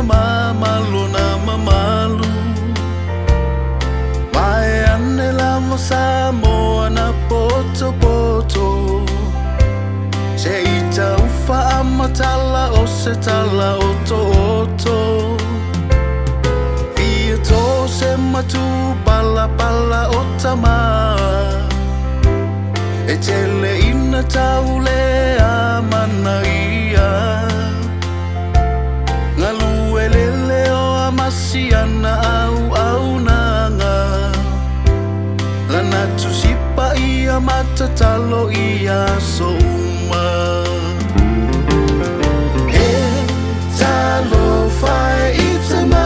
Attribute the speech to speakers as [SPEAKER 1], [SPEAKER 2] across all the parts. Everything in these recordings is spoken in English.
[SPEAKER 1] malu na mamalu Mae ane lama Samoa na poto Se ita ufa amatala o se tala oto Fia to se matu pala o tama E tele ina taule a mana ia Ngaluelele o amasiana au nanga Lana tusipa ia matatalo ia souma E talo fai itama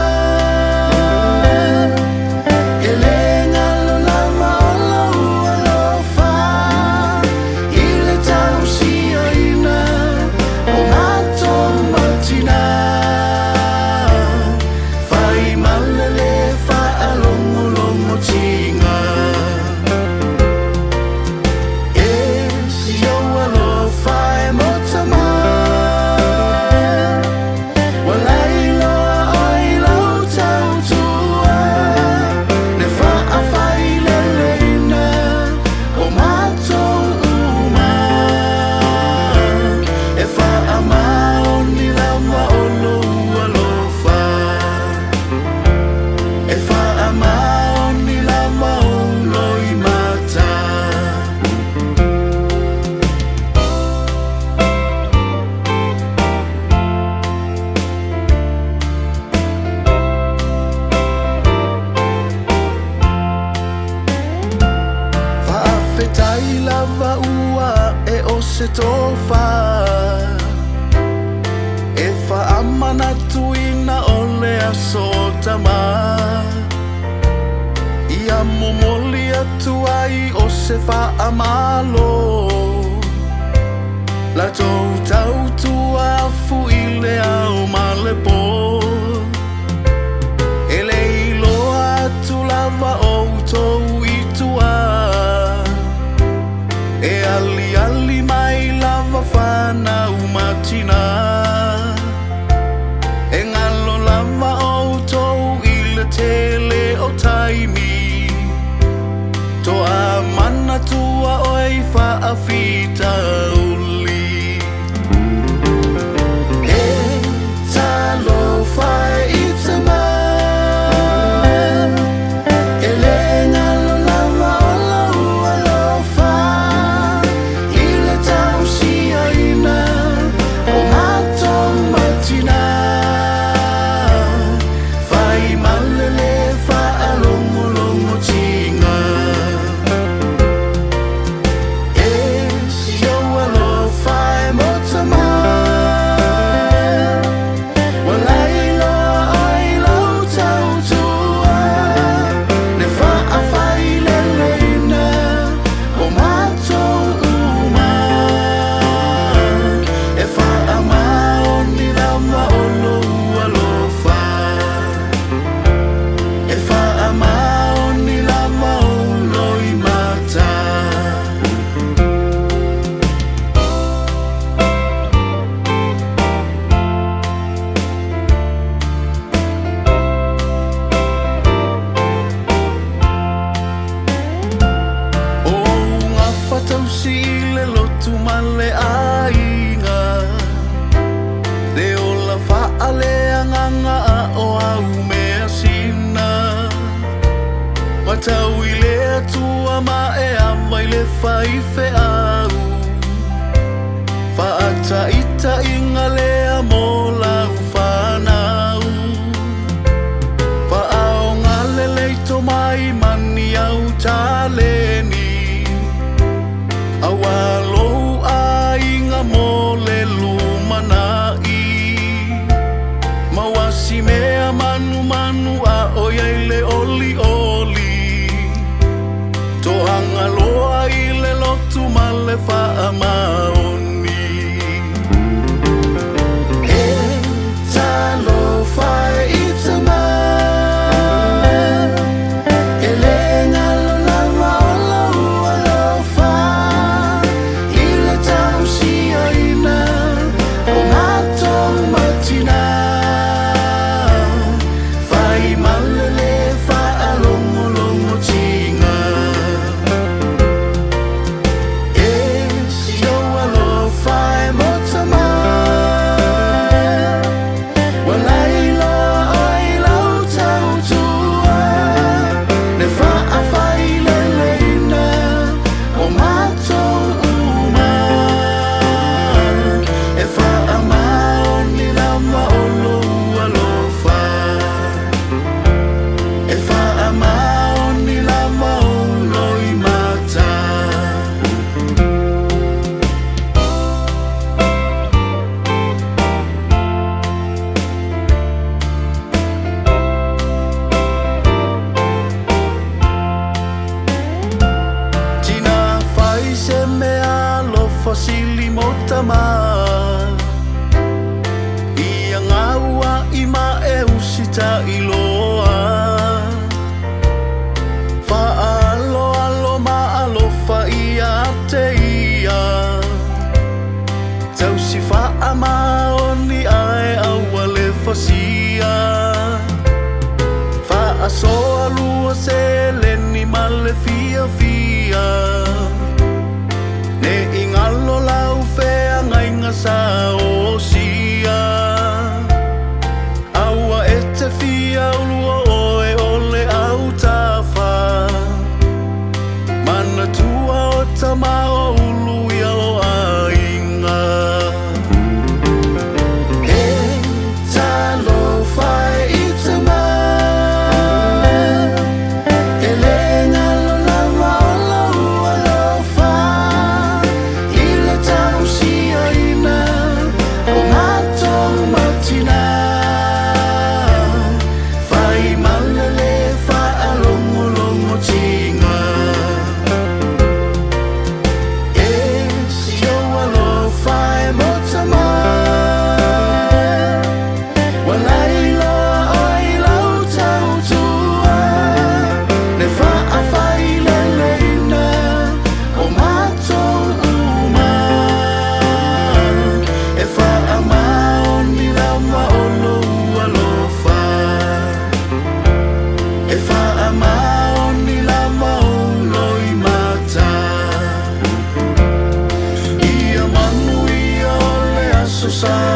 [SPEAKER 1] Lava ua e o se tofa E fa amana tuina o lea sotama Ia momoli atu ai o se fa amalo La tau tau tua fu i lea o malepo E le iloa atu lava o tou i tua E ali mai lava whana umatina E ngalo lava o tou i le tele o taimi To a mana tua oi whaafita uli E talo whae itama Sile lotu male ainga Le ola faale anganga o au mea sina Matau i le atua ma e amai le faife au Faata ita inga lea mola ufanau Faao ngale leito mai mani au taleni Awalo ainga mole lumanai Mawasi mea manu a oiaile oli To angaloa ile lotu male wha maoni sili mo tama Ia ngaua I mae usita iloa Fa'alo alo maalofa ia te ia Tau si fa'amaoni ai aua le fasia Fa'asoa lua se leni male fia fia Ne ingalo lau fea ngainga sa o sia Aua e te fia ulua oe ole au tafa Mana tua o tamao ulu ia o ainga E talo fai I te ma E le ngalo lama o lau alofa I le tau sia ina o matou matina Fai malele fa alongo longo tinga E si o alofa e motama Walai loa oi lau tau tua Ne fa'afai leleina o matou uma E fa'amaoni lama o lou alofa E fa'amaoni lama o loi mata Ia manu ia ole aso sa